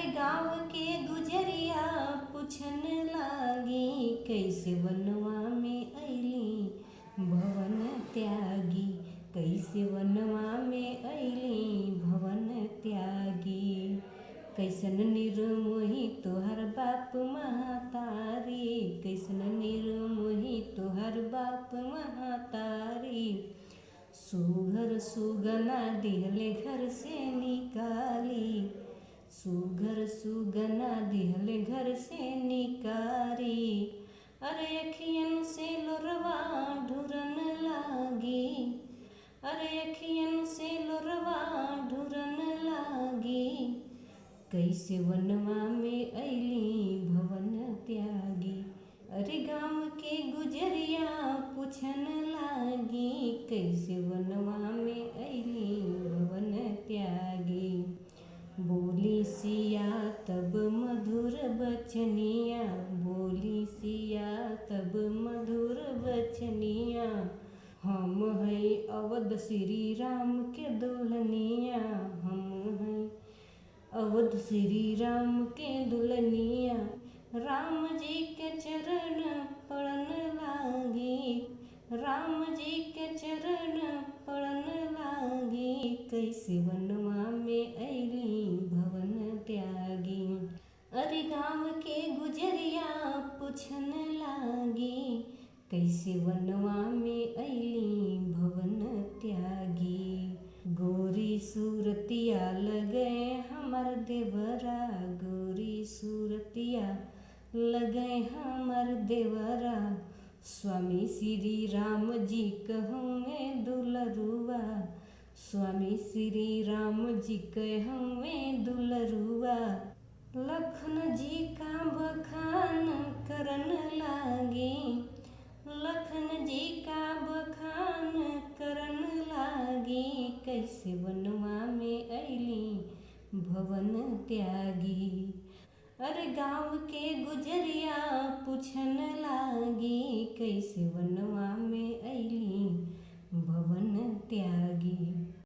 अरे गाँव के गुजरिया पूछन लागी, कैसे वनवा में अइली भवन त्यागी। कैसे वनवा में अइली भवन त्यागी। कैसन निर्मोही तोहर बाप महतारी, कैसन निर्मोही तोहर बाप महतारी। सुघर सुगना दिहले घर से निकाली, सुघर सुगना दिहले घर से निकारी। अरे अखियन से लोरवा ढुरन लागी, अरे अखियन से लोरवा ढुरन लागी। कैसे वनवा में अइली भवन त्यागी। अरे गाँव के गुजरिया पूछन लागी, कैसे वनवा में अइली भवन त्यागी। बोली सिया तब मधुर बचनिया, बोली सिया तब मधुर बचनिया। हम है अवध श्री राम के दुल्हनिया, हम है अवध श्री राम के दुल्हनिया। राम जी के चरण पड़न लागी, राम जी के चरण पड़न लागी। कैसे वनवा में अइली भवन त्यागी। अरे गाँव के गुजरिया पूछन लागी, कैसे वनवा में अइली भवन त्यागी। गोरी सूरतिया लगे हमर देवरा, गोरी सूरतिया लगे हमर देवरा। स्वामी श्री राम जी कहूँगे दुलरुआ, स्वामी श्री राम जी कहूँगे दुलरुआ। लखन जी का बखान करन लागी, लखन जी का बखान करन लागी। कैसे वनवा में अइली भवन त्यागी। अरे गाँव के गुजरिया पूछन लागी, कैसे वनवा में अइली भवन त्यागी।